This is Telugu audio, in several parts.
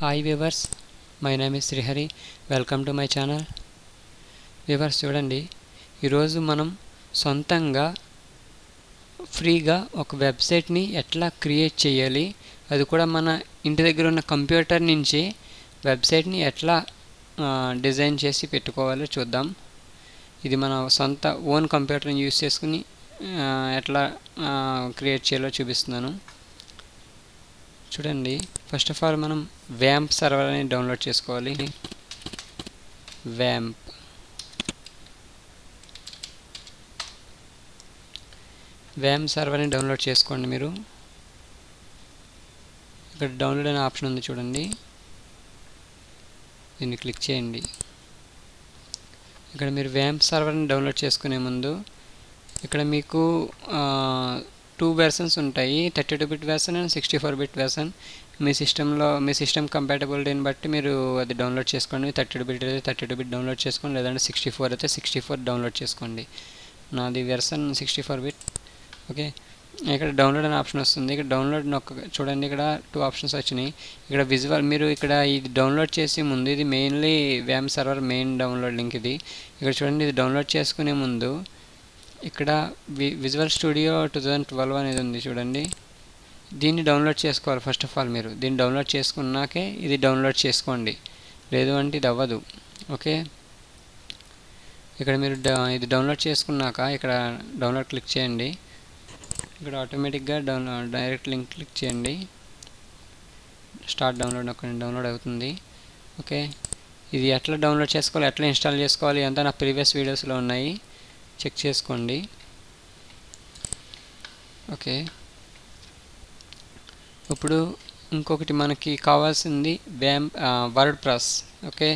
Hi viewers, my name is Srihari. Welcome to my channel. Viewers చూడండి, ఈరోజు మనం సొంతంగా ఫ్రీగా ఒక వెబ్సైట్ని ఎట్లా క్రియేట్ చేయాలి, అది కూడా మన ఇంటి దగ్గర ఉన్న కంప్యూటర్ నుంచి వెబ్సైట్ని ఎట్లా డిజైన్ చేసి పెట్టుకోవాలో చూద్దాం. ఇది మన సొంత ఓన్ కంప్యూటర్ని యూస్ చేసుకుని ఎట్లా క్రియేట్ చేయాలో చూపిస్తున్నాను. చూడండి, ఫస్ట్ ఆఫ్ ఆల్ మనం వ్యాంప్ సర్వర్ అని డౌన్లోడ్ చేసుకోవాలి. వ్యాంప్ సర్వర్ని డౌన్లోడ్ చేసుకోండి. మీరు ఇక్కడ డౌన్లోడ్ అనే ఆప్షన్ ఉంది చూడండి, దీన్ని క్లిక్ చేయండి. ఇక్కడ మీరు వ్యాంప్ సర్వర్ని డౌన్లోడ్ చేసుకునే ముందు ఇక్కడ మీకు 2 వెర్షన్స్ ఉంటాయి, 32-bit version and 64-bit version. మీ సిస్టమ్ కంపాటబిలిటీని బట్టి మీరు అది డౌన్లోడ్ చేసుకోండి. 32-bit అయితే 32-bit డౌన్లోడ్ చేసుకోండి, లేదంటే 64 అయితే 64 డౌన్లోడ్ చేసుకోండి. నాది వెర్షన్ 64-bit. ఓకే, ఇక్కడ డౌన్లోడ్ అనే ఆప్షన్ వస్తుంది. ఇక్కడ డౌన్లోడ్ చూడండి, ఇక్కడ 2 ఆప్షన్స్ వచ్చినాయి. ఇక్కడ విజువల్, మీరు ఇక్కడ ఇది డౌన్లోడ్ చేసే ముందు, ఇది mainly vamp server main download link ఇది. ఇక్కడ చూడండి, ఇది డౌన్లోడ్ చేసుకునే ముందు ఇక్కడ విజువల్ స్టూడియో 2012 అనేది ఉంది చూడండి, దీన్ని డౌన్లోడ్ చేసుకోవాలి. ఫస్ట్ ఆఫ్ ఆల్ మీరు దీన్ని డౌన్లోడ్ చేసుకున్నాకే ఇది డౌన్లోడ్ చేసుకోండి, లేదు అంటే ఇది అవ్వదు. ఓకే, ఇక్కడ మీరు ఇది డౌన్లోడ్ చేసుకున్నాక ఇక్కడ డౌన్లోడ్ క్లిక్ చేయండి. ఇక్కడ ఆటోమేటిక్గా డైరెక్ట్ లింక్ క్లిక్ చేయండి. స్టార్ట్ డౌన్లోడ్ అవుతుంది. ఓకే, ఇది ఎట్లా డౌన్లోడ్ చేసుకోవాలి, ఎట్లా ఇన్స్టాల్ చేసుకోవాలి అంతా నా ప్రీవియస్ వీడియోస్లో ఉన్నాయి, చెక్ చేసుకోండి. ఓకే, ఇప్పుడు ఇంకొకటి మనకి కావాల్సింది word press. Okay,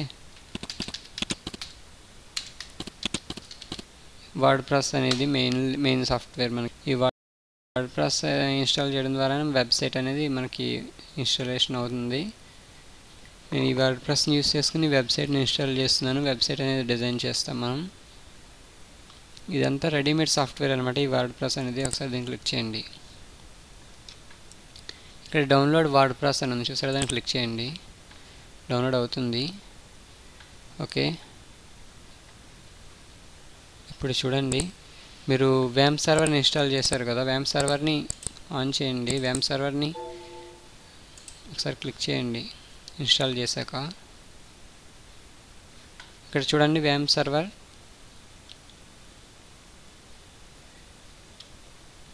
word press అనేది మెయిన్ సాఫ్ట్వేర్. మనకి ఈ వర్డ్ ప్రెస్ ఇన్స్టాల్ చేయడం ద్వారా వెబ్సైట్ అనేది మనకి ఇన్స్టాలేషన్ అవుతుంది. నేను ఈ వర్డ్ ప్రెస్ని యూస్ చేసుకుని వెబ్సైట్ని ఇన్స్టాల్ చేస్తున్నాను. వెబ్సైట్ అనేది డిజైన్ చేస్తాం మనం. ఇదంతా రెడీమేడ్ సాఫ్ట్వేర్ అనమాట ఈ వర్డ్ ప్రెస్ అనేది. ఒకసారి దీన్ని క్లిక్ చేయండి. ఇక్కడ డౌన్లోడ్ వర్డ్ ప్రెస్ అని ఉంది చూసారా, దాన్ని క్లిక్ చేయండి. డౌన్లోడ్ అవుతుంది. ఓకే, ఇప్పుడు చూడండి, మీరు వ్యాంప్ సర్వర్ని ఇన్స్టాల్ చేశారు కదా, వ్యాంప్ సర్వర్ని ఆన్ చేయండి. వ్యాంప్ సర్వర్ని ఒకసారి క్లిక్ చేయండి ఇన్స్టాల్ చేశాక. ఇక్కడ చూడండి, వ్యాంప్ సర్వర్,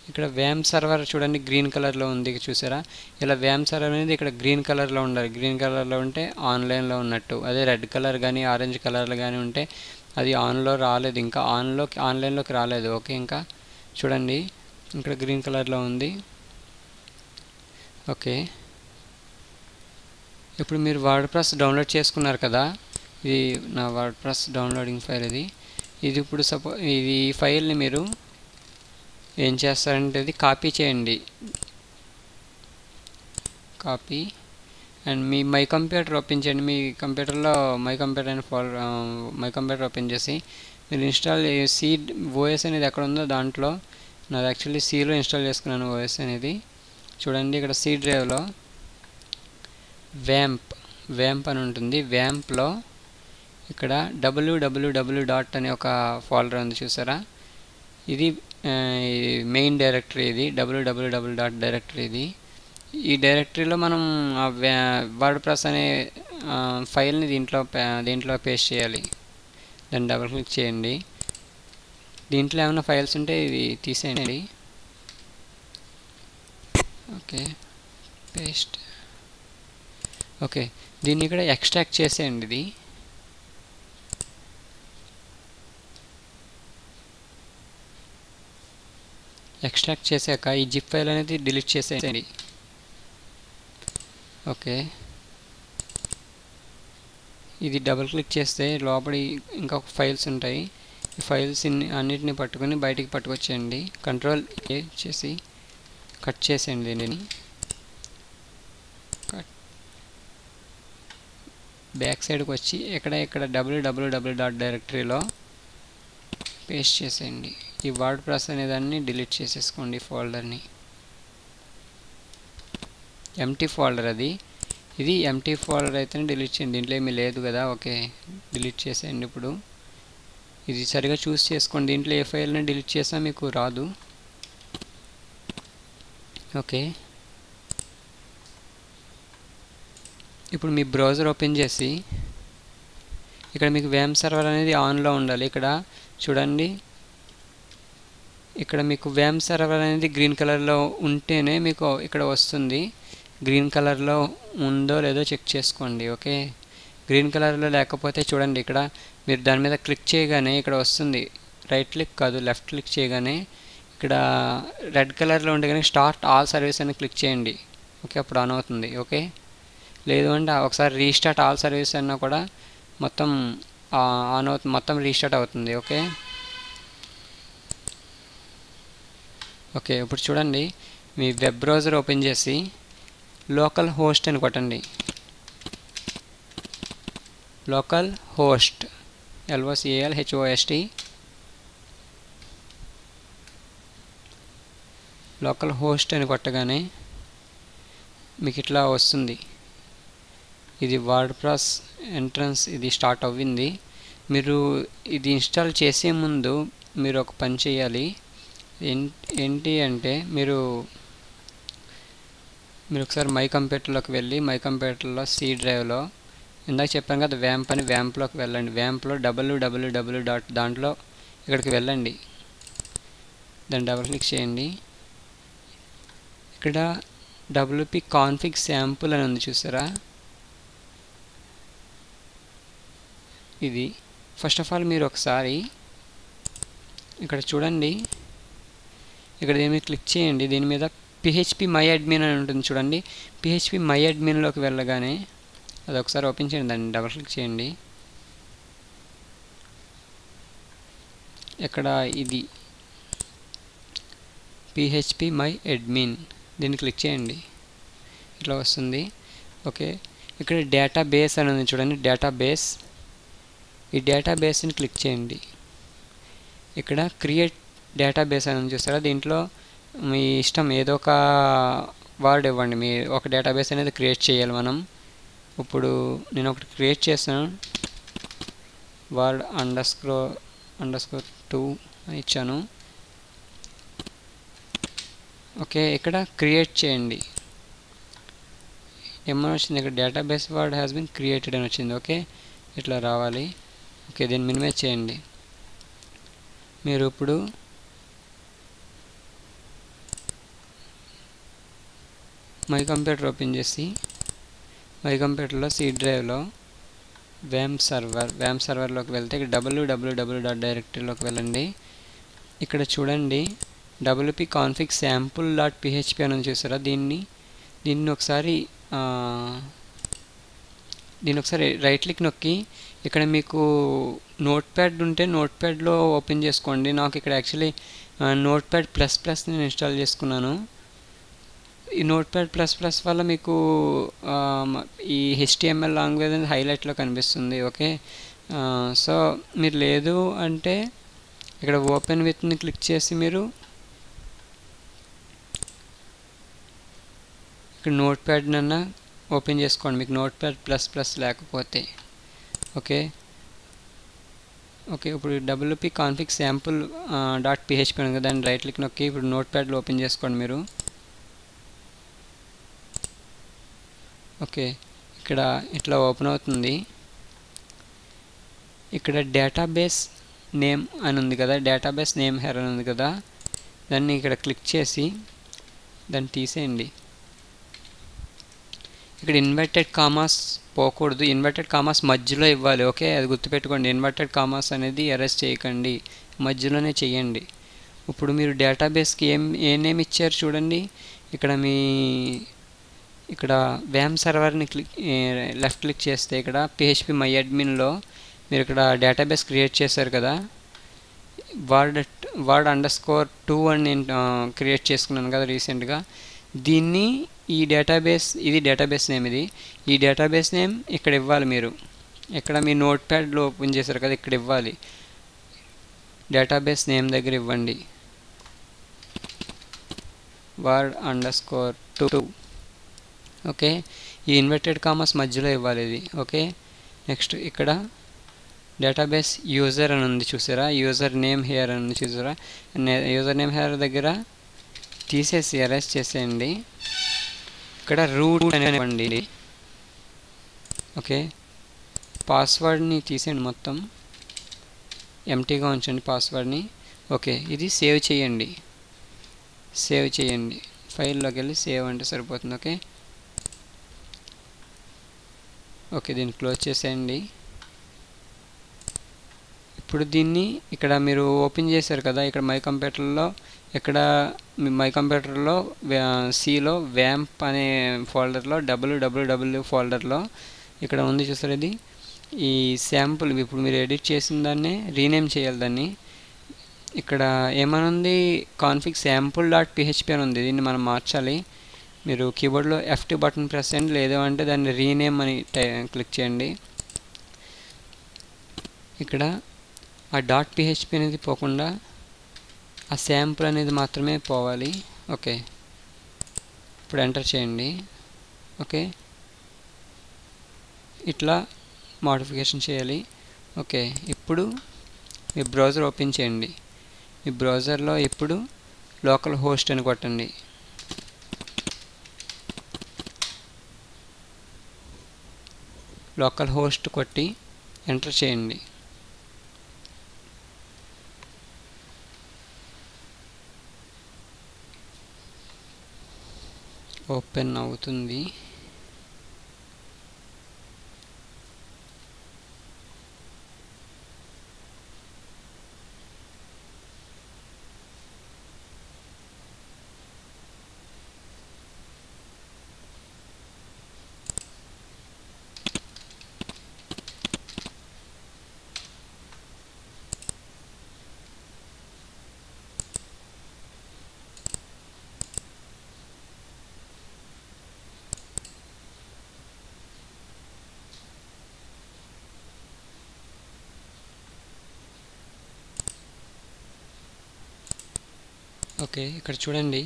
ఇక్కడ వ్యాంప్ సర్వర్ చూడండి గ్రీన్ కలర్లో ఉంది చూసారా. ఇలా వ్యాంప్ సర్వర్ అనేది ఇక్కడ గ్రీన్ కలర్లో ఉండాలి. గ్రీన్ కలర్లో ఉంటే ఆన్లైన్లో ఉన్నట్టు. అదే రెడ్ కలర్ కానీ ఆరెంజ్ కలర్లో కానీ ఉంటే అది ఆన్లో రాలేదు, ఇంకా ఆన్లైన్లోకి రాలేదు. ఓకే, ఇంకా చూడండి ఇక్కడ గ్రీన్ కలర్లో ఉంది. ఓకే, ఇప్పుడు మీరు వర్డ్ ప్రెస్ డౌన్లోడ్ చేసుకున్నారు కదా, ఇది నా వర్డ్ ప్రెస్ డౌన్లోడింగ్ ఫైల్. ఇది ఇప్పుడు ఇది ఫైల్ని మీరు ఏం చేస్తారంటే ఇది కాపీ చేయండి. Copy and me my computer open చేయండి. మీ కంప్యూటర్లో మై కంప్యూటర్ ఓపెన్ చేసి మీరు ఇన్స్టాల్ ఓఎస్ అనేది ఎక్కడ ఉందో దాంట్లో, నాది యాక్చువల్లీ సిలో ఇన్స్టాల్ చేసుకున్నాను ఓఎస్ అనేది. చూడండి, ఇక్కడ సి డ్రైవ్లో వ్యాంప్ అని ఉంటుంది. వ్యాంప్లో ఇక్కడ www అనే ఒక ఫోల్డర్ ఉంది చూసారా, ఇది మెయిన్ డైరెక్టరీ. ఇది www డైరెక్టరీ. ఈ డైరెక్టరీలో మనం వర్డ్ ప్రెస్ అనే ఫైల్ని దీంట్లో పేస్ట్ చేయాలి. దాన్ని డబుల్ క్లిక్ చేయండి. దీంట్లో ఏమైనా ఫైల్స్ ఉంటే ఇవి తీసేయండి. Okay, paste. ఓకే, దీన్ని ఇక్కడ ఎక్స్ట్రాక్ట్ చేసేయండి. ఇది ఎక్స్ట్రాక్ట్ చేశాక ఈ జిప్ ఫైల్ అనేది డిలీట్ చేసేయండి. ఓకే, ఇది డబుల్ క్లిక్ చేస్తే లోపల ఇంకొక ఫైల్స్ ఉంటాయి. ఈ ఫైల్స్ అన్నిటిని పట్టుకొని బయటికి పట్టుకొచ్చేయండి. కంట్రోల్ ఏ చేసి కట్ చేసేయండి. దీనిని బ్యాక్ సైడ్కి వచ్చి ఇక్కడ www డైరెక్టరీలో పేస్ట్ చేసేయండి. ఈ వర్డ్ ప్రెస్ అనేదాన్ని డిలీట్ చేసేసుకోండి ఫోల్డర్ని. ఎంటీ ఫోల్డర్ అది. ఇది ఎంటీ ఫోల్డర్ అయితే డిలీట్ చేయండి, దీంట్లో ఏమీ లేదు కదా. ఓకే, డిలీట్ చేసేయండి. ఇప్పుడు ఇది సరిగా చూస్ చేసుకోండి, దీంట్లో ఏ ఫైల్ని డిలీట్ చేసినా మీకు రాదు. ఓకే, ఇప్పుడు మీ బ్రౌజర్ ఓపెన్ చేసి ఇక్కడ మీకు వేమ్ సర్వర్ అనేది ఆన్లో ఉండాలి. ఇక్కడ చూడండి, ఇక్కడ మీకు వేమ్ సర్వర్ అనేది గ్రీన్ కలర్లో ఉంటేనే మీకు ఇక్కడ వస్తుంది. గ్రీన్ కలర్లో ఉందో లేదో చెక్ చేసుకోండి. ఓకే, గ్రీన్ కలర్లో లేకపోతే చూడండి, ఇక్కడ మీరు దాని మీద క్లిక్ చేయగానే ఇక్కడ వస్తుంది. రైట్ క్లిక్ కాదు, లెఫ్ట్ క్లిక్ చేయగానే ఇక్కడ రెడ్ కలర్లో ఉంటే కానీ స్టార్ట్ ఆల్ సర్వీస్ అని క్లిక్ చేయండి. ఓకే, అప్పుడు ఆన్ అవుతుంది. ఓకే, లేదు అంటే ఒకసారి రీస్టార్ట్ ఆల్ సర్వీస్ అన్నా కూడా మొత్తం ఆన్ అవుతుంది, మొత్తం రీస్టార్ట్ అవుతుంది. ఓకే, ఓకే, ఇప్పుడు చూడండి, మీ వెబ్ బ్రౌజర్ ఓపెన్ చేసి లోకల్ హోస్ట్ అని కొట్టండి. Local host, LOCALHOST, local host అని కొట్టగానే మీకు ఇట్లా వస్తుంది. ఇది వర్డ్ప్రెస్ ఎంట్రన్స్ ఇది స్టార్ట్ అవ్వింది. మీరు ఇది ఇన్స్టాల్ చేసే ముందు మీరు ఒక పని చేయాలి. ఏంటి అంటే మీరు ఒకసారి మై కంప్యూటర్లోకి వెళ్ళి మై కంప్యూటర్లో సి డ్రైవ్లో ఇందాక చెప్పాను కదా వ్యాంప్ అని, వ్యాంప్లోకి వెళ్ళండి. వ్యాంప్లో www. దాంట్లో ఇక్కడికి వెళ్ళండి, దాన్ని డబుల్ క్లిక్ చేయండి. ఇక్కడ WP config sample అని ఉంది చూసారా, ఇది ఫస్ట్ ఆఫ్ ఆల్ మీరు ఒకసారి ఇక్కడ చూడండి, ఇక్కడ దీని మీద క్లిక్ చేయండి. దీని మీద PHP my admin అని ఉంటుంది చూడండి. PHP my adminలోకి వెళ్ళగానే అది ఒకసారి ఓపెన్ చేయండి, దాన్ని డబుల్ క్లిక్ చేయండి. ఇక్కడ ఇది PHP my admin, దీన్ని క్లిక్ చేయండి, ఇట్లా వస్తుంది. ఓకే, ఇక్కడ డేటాబేస్ అని ఉంది చూడండి, డేటాబేస్. ఈ డేటాబేస్ని క్లిక్ చేయండి. ఇక్కడ క్రియేట్ డేటాబేస్ అని ఉంది చూస్తారా, దీంట్లో మీ ఇష్టం ఏదో ఒక వర్డ్ ఇవ్వండి. మీ ఒక డేటాబేస్ అనేది క్రియేట్ చేయాలి మనం. ఇప్పుడు నేను ఒకటి క్రియేట్ చేస్తాను, వర్డ్ _2 అని ఇచ్చాను. ఓకే, ఇక్కడ క్రియేట్ చేయండి. ఏమని వచ్చింది, ఇక్కడ database word has been created అని వచ్చింది. ఓకే, ఇట్లా రావాలి. ఓకే, దీన్ని మినిమైజ్ చేయండి. మీరు ఇప్పుడు మై కంప్యూటర్ ఓపెన్ చేసి మై కంప్యూటర్లో సి డ్రైవ్లో వ్యామ్ సర్వర్లోకి వెళ్తే ఇక్కడ www. డైరెక్టరీలోకి వెళ్ళండి. ఇక్కడ చూడండి WP config sample.php అని చూసారా, దీన్ని ఒకసారి రైట్ క్లిక్ నొక్కి ఇక్కడ మీకు నోట్ ప్యాడ్ ఉంటే నోట్ ప్యాడ్లో ఓపెన్ చేసుకోండి. నాకు ఇక్కడ యాక్చువల్లీ నోట్ ప్యాడ్ ++ నేను ఇన్స్టాల్ చేసుకున్నాను. ఈ నోట్ ప్యాడ్ ++ వల్ల మీకు ఈ HTML లాంగ్వేజ్ అనేది హైలైట్లో కనిపిస్తుంది. ఓకే, సో మీరు లేదు అంటే ఇక్కడ ఓపెన్ విత్ని క్లిక్ చేసి మీరు ఇక్కడ నోట్ ప్యాడ్నన్నా ఓపెన్ చేసుకోండి, మీకు నోట్ ప్యాడ్ ++ లేకపోతే. ఓకే, ఇప్పుడు WP config sample.php ఉంది కదా, దాన్ని రైట్ క్లిక్ నొక్కి ఇప్పుడు నోట్ ప్యాడ్లో ఓపెన్ చేసుకోండి మీరు. ఓకే, ఇక్కడ ఇట్లా ఓపెన్ అవుతుంది. ఇక్కడ డేటాబేస్ నేమ్ అని ఉంది కదా, డేటాబేస్ నేమ్ హెర్ అని ఉంది కదా, దాన్ని ఇక్కడ క్లిక్ చేసి దాన్ని తీసేయండి. ఇక్కడ ఇన్వర్టెడ్ కామాస్ పోకూడదు, ఇన్వర్టెడ్ కామాస్ మధ్యలో ఇవ్వాలి. ఓకే, అది గుర్తుపెట్టుకోండి, ఇన్వర్టెడ్ కామాస్ అనేది ఎరేస్ చేయకండి, మధ్యలోనే చేయండి. ఇప్పుడు మీరు డేటాబేస్కి ఏ నేమ్ ఇచ్చారు చూడండి, ఇక్కడ వ్యామ్ సర్వర్ని లెఫ్ట్ క్లిక్ చేస్తే ఇక్కడ PHP my adminలో మీరు ఇక్కడ డేటాబేస్ క్రియేట్ చేశారు కదా, వర్డ్ _2 అని నేను క్రియేట్ చేసుకున్నాను కదా రీసెంట్గా. ఇది డేటాబేస్ నేమ్. ఈ డేటాబేస్ నేమ్ ఇక్కడ ఇవ్వాలి. మీరు ఇక్కడ మీ నోట్ ప్యాడ్లో ఓపెన్ చేశారు కదా, ఇక్కడ ఇవ్వాలి, డేటాబేస్ నేమ్ దగ్గర ఇవ్వండి, వర్డ్ _2. ఓకే, ఈ ఇన్వర్టెడ్ కామర్స్ మధ్యలో ఇవ్వాలి ఇది. ఓకే, నెక్స్ట్ ఇక్కడ డేటాబేస్ యూజర్ అని ఉంది చూసారా, యూజర్ నేమ్ హియర్ అని ఉంది చూసారా, యూజర్ నేమ్ హియర్ దగ్గర తీసేసి అరెస్ట్ చేసేయండి. ఇక్కడ రూట్ అనేవ్వండి. ఓకే, పాస్వర్డ్ని తీసేయండి, మొత్తం ఎంటీగా ఉంచండి పాస్వర్డ్ని. ఓకే, ఇది సేవ్ చేయండి. ఫైల్లోకి వెళ్ళి సేవ్ అంటే సరిపోతుంది. ఓకే ఓకే, దీన్ని క్లోజ్ చేసేయండి. ఇప్పుడు దీన్ని ఇక్కడ మీరు ఓపెన్ చేశారు కదా, ఇక్కడ మై కంప్యూటర్లో సిలో వ్యాంప్ అనే ఫోల్డర్లో www ఫోల్డర్లో ఇక్కడ ఉంది చూసారు, ఇది ఈ శాంపుల్. ఇప్పుడు మీరు ఎడిట్ చేసిన దాన్ని రీనేమ్ చేయాలి దాన్ని. ఇక్కడ ఏమనుంది, కాన్ఫిగ్ sample.php అని ఉంది, దీన్ని మనం మార్చాలి. మీరు కీబోర్డ్లో F2 బటన్ ప్రెస్ చేయండి, లేదు అంటే దాన్ని రీనేమ్ అని క్లిక్ చేయండి. ఇక్కడ ఆ .php అనేది పోకుండా ఆ శాంపుల్ అనేది మాత్రమే పోవాలి. ఓకే, ఇప్పుడు ఎంటర్ చేయండి. ఓకే, ఇట్లా మోడిఫికేషన్ చేయాలి. ఓకే, ఇప్పుడు మీ బ్రౌజర్ ఓపెన్ చేయండి. మీ బ్రౌజర్లో ఇప్పుడు లోకల్ హోస్ట్ అని కొట్టండి. లోకల్ హోస్ట్ కొట్టి ఎంటర్ చేయండి. ఓపెన్ అవుతుంది. ఓకే, ఇక్కడ చూడండి,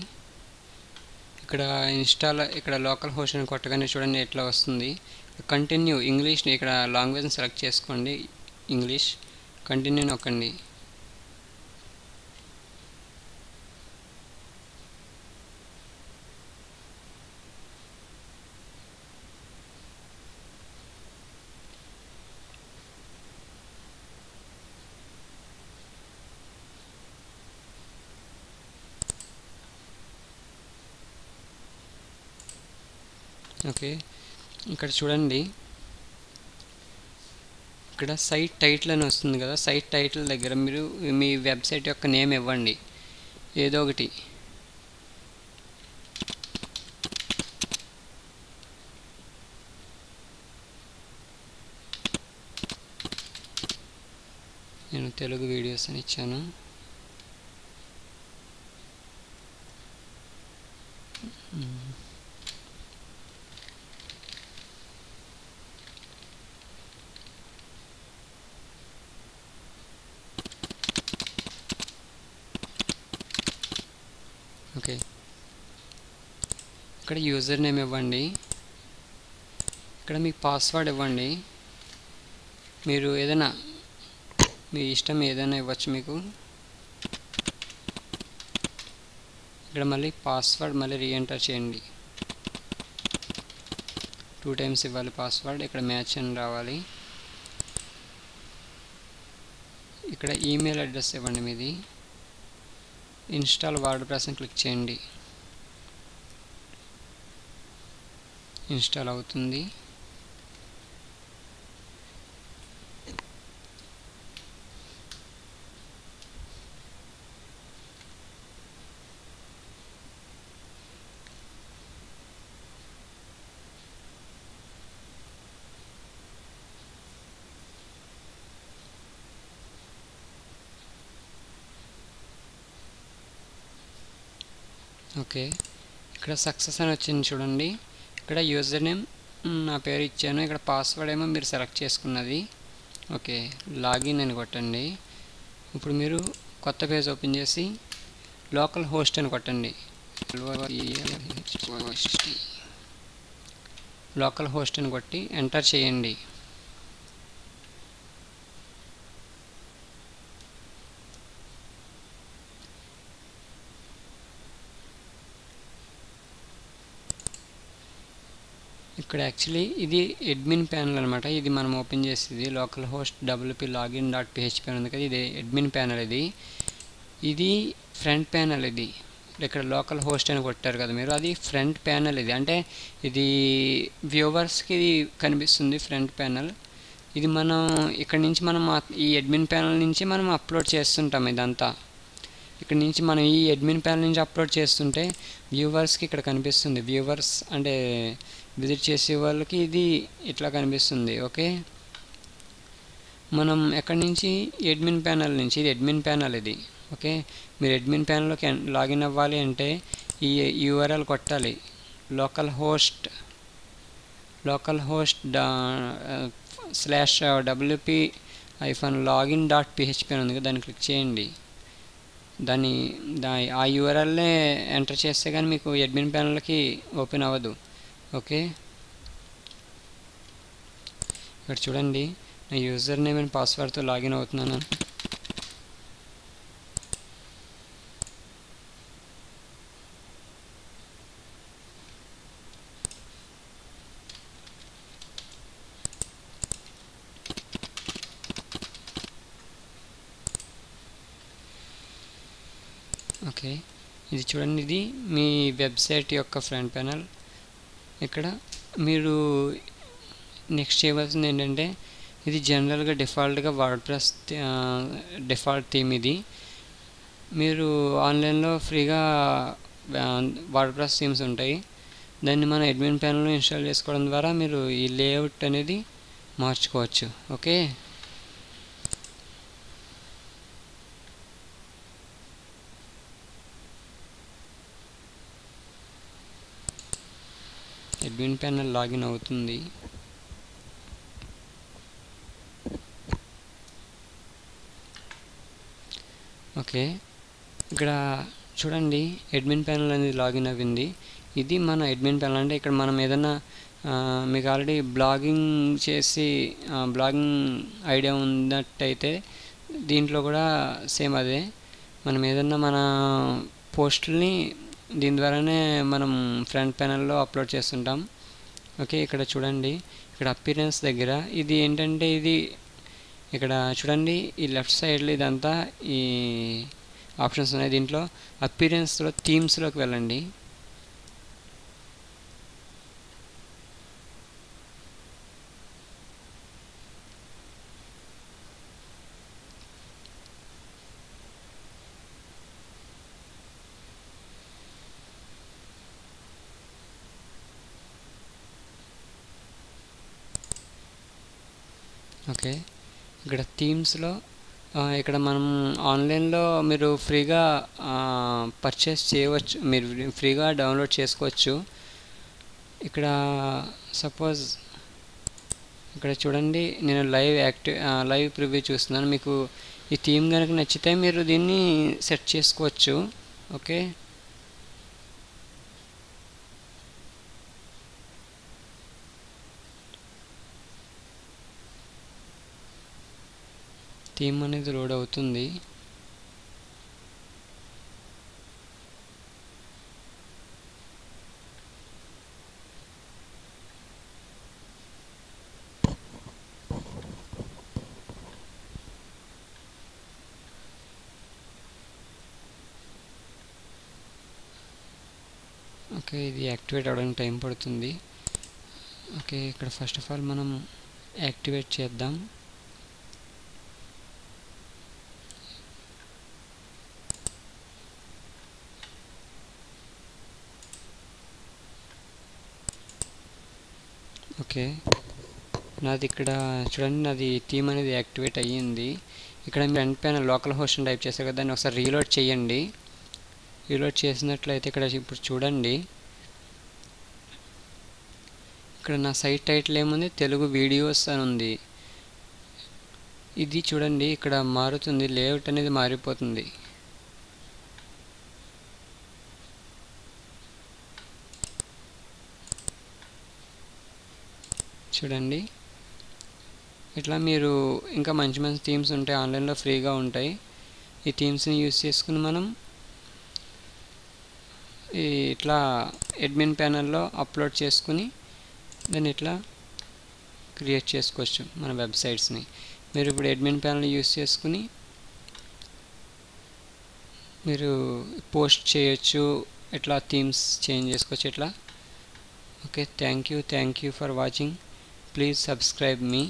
ఇక్కడ లోకల్ హోస్ట్ అని కొట్టగానే చూడండి ఎట్లా వస్తుంది. కంటిన్యూ ఇంగ్లీష్ని ఇక్కడ లాంగ్వేజ్ని సెలెక్ట్ చేసుకోండి, ఇంగ్లీష్. కంటిన్యూ నొక్కండి. ఓకే, ఇక్కడ చూడండి, ఇక్కడ సైట్ టైటిల్ అని వస్తుంది కదా, సైట్ టైటిల్ దగ్గర మీరు మీ వెబ్సైట్ యొక్క నేమ్ ఇవ్వండి, ఏదో ఒకటి. నేను తెలుగు వీడియోస్ అని ఇచ్చాను. ఓకే, ఇక్కడ యూజర్ నేమ్ ఇవ్వండి, ఇక్కడ మీ పాస్వర్డ్ ఇవ్వండి. మీరు ఏదైనా మీ ఇష్టం ఏదైనా ఇవ్వచ్చు మీకు. ఇక్కడ మళ్ళీ పాస్వర్డ్ మళ్ళీ రీఎంటర్ చేయండి, 2 టైమ్స్ ఇవ్వాలి పాస్వర్డ్. ఇక్కడ మ్యాచ్ అని రావాలి. ఇక్కడ ఈమెయిల్ అడ్రస్ ఇవ్వండి మీది. ఇన్స్టాల్ వర్డ్ప్రెస్ అని క్లిక్ చేయండి, ఇన్స్టాల్ అవుతుంది. ఓకే, ఇక్కడ సక్సెస్ అని వచ్చింది చూడండి. ఇక్కడ యూజర్ నేమ్ నా పేరు ఇచ్చాను, ఇక్కడ పాస్వర్డ్ ఏమో మీరు సెలెక్ట్ చేసుకున్నది. ఓకే, లాగిన్ అని కొట్టండి. ఇప్పుడు మీరు కొత్త పేజ్ ఓపెన్ చేసి లోకల్ హోస్ట్ అని కొట్టండి. లోకల్ హోస్ట్ అని కొట్టి ఎంటర్ చేయండి. ఇక్కడ యాక్చువల్లీ ఇది అడ్మిన్ ప్యానల్ అనమాట. ఇది మనం ఓపెన్ చేసేది local host wp login .php ఉంది కదా, ఇది అడ్మిన్ ప్యానల్. ఇది ఫ్రంట్ ప్యానల్. ఇది ఇక్కడ లోకల్ హోస్ట్ అని కొట్టారు కదా మీరు, అది ఫ్రంట్ ప్యానల్. ఇది అంటే ఇది వ్యూవర్స్కి కనిపిస్తుంది ఫ్రంట్ ప్యానల్. ఇది మనం ఇక్కడ నుంచి మనం ఈ అడ్మిన్ ప్యానల్ నుంచి మనం అప్లోడ్ చేస్తుంటాం. ఇదంతా ఇక్కడ నుంచి మనం ఈ అడ్మిన్ ప్యానల్ నుంచి అప్లోడ్ చేస్తుంటే వ్యూవర్స్కి ఇక్కడ కనిపిస్తుంది. వ్యూవర్స్ అంటే విజిట్ చేసే వాళ్ళకి ఇది ఇట్లా కనిపిస్తుంది. ఓకే, మనం ఎక్కడి నుంచి అడ్మిన్ ప్యానల్ నుంచి, ఇది అడ్మిన్ ప్యానల్ ఇది. ఓకే, మీరు అడ్మిన్ ప్యానల్లోకి లాగిన్ అవ్వాలి అంటే ఈ యూఆర్ఎల్ కొట్టాలి, లోకల్ హోస్ట్ /wp-login.php అని ఉంది కదా, దాన్ని క్లిక్ చేయండి. ఆ యూఆర్ఎల్నే ఎంటర్ చేస్తే కానీ మీకు అడ్మిన్ ప్యానల్కి ఓపెన్ అవ్వదు. ఓకే, ఇక్కడ చూడండి, నా యూజర్ నేమ్ అండ్ పాస్వర్డ్తో లాగిన్ అవుతున్నాను. ఓకే, ఇది చూడండి, ఇది మీ వెబ్సైట్ యొక్క ఫ్రంట్ ప్యానల్. ఇక్కడ మీరు నెక్స్ట్ చేయవలసింది ఏంటంటే, ఇది జనరల్గా డిఫాల్ట్గా వర్డ్ప్రెస్ డిఫాల్ట్ థీమ్. ఇది మీరు ఆన్లైన్లో ఫ్రీగా వర్డ్ప్రెస్ థీమ్స్ ఉంటాయి. దాన్ని మన అడ్మిన్ ప్యానల్లో ఇన్స్టాల్ చేసుకోవడం ద్వారా మీరు ఈ లేఅవుట్ అనేది మార్చుకోవచ్చు. ఓకే, అడ్మిన్ ప్యానల్ లాగిన్ అవుతుంది. ఓకే, ఇక్కడ చూడండి, అడ్మిన్ ప్యానల్ అనేది లాగిన్ అవ్వింది. ఇది మన అడ్మిన్ ప్యానల్. అంటే ఇక్కడ మనం ఏదైనా మీకు ఆల్రెడీ బ్లాగింగ్ ఐడియా ఉన్నట్టయితే దీంట్లో కూడా సేమ్ అదే. మనం ఏదన్నా మన పోస్టుల్ని దీని ద్వారానే మనం ఫ్రంట్ ప్యానల్లో అప్లోడ్ చేస్తుంటాం. ఓకే, ఇక్కడ చూడండి, ఇక్కడ అపీరెన్స్ దగ్గర ఇది ఏంటంటే, ఇది ఇక్కడ చూడండి, ఈ లెఫ్ట్ సైడ్లో ఇదంతా ఈ ఆప్షన్స్ ఉన్నాయి. దీంట్లో అపీరెన్స్లో థీమ్స్లోకి వెళ్ళండి. ఓకే, ఇక్కడ థీమ్స్లో ఇక్కడ మనం ఆన్లైన్లో మీరు ఫ్రీగా పర్చేస్ చేయవచ్చు, మీరు ఫ్రీగా డౌన్లోడ్ చేసుకోవచ్చు. ఇక్కడ సపోజ్ ఇక్కడ చూడండి, నేను లైవ్ ప్రివ్యూ చూస్తున్నాను. మీకు ఈ థీమ్ కనుక నచ్చితే మీరు దీన్ని సెట్ చేసుకోవచ్చు. ఓకే, థీమ్ అనేది లోడ్ అవుతుంది. ఓకే, ఇది యాక్టివేట్ అవ్వడానికి టైం పడుతుంది. ఓకే, ఇక్కడ ఫస్ట్ ఆఫ్ ఆల్ మనం యాక్టివేట్ చేద్దాం. ఓకే, నాది ఇక్కడ చూడండి, నాది థీమ్ అనేది యాక్టివేట్ అయ్యింది. ఇక్కడ ఫ్రంట్ ప్యానల్ లోకల్ హోస్ట్ అని టైప్ చేశారు కదా, దాన్ని ఒకసారి రీలోడ్ చేయండి. రీలోడ్ చేసినట్లయితే ఇక్కడ ఇప్పుడు చూడండి, ఇక్కడ నా సైట్ టైటిల్ ఏముంది, తెలుగు వీడియోస్ అని ఉంది. ఇది చూడండి, ఇక్కడ మారుతుంది, లేఅవుట్ అనేది మారిపోతుంది. చూడండి. ఇట్లా మీరు ఇంకా మంచి మంచి థీమ్స్ ఉంటాయి, ఆన్లైన్లో ఫ్రీగా ఉంటాయి. ఈ థీమ్స్ని యూస్ చేసుకుని మనం ఇట్లా అడ్మిన్ ప్యానల్లో అప్లోడ్ చేసుకుని దాన్ని ఇట్లా క్రియేట్ చేసుకోవచ్చు మన వెబ్సైట్స్ని. మీరు ఇప్పుడు అడ్మిన్ ప్యానల్ యూస్ చేసుకుని మీరు పోస్ట్ చేయొచ్చు, ఇట్లా థీమ్స్ చేంజ్ చేసుకోవచ్చు ఇట్లా. Okay, thank you for watching. Please subscribe me.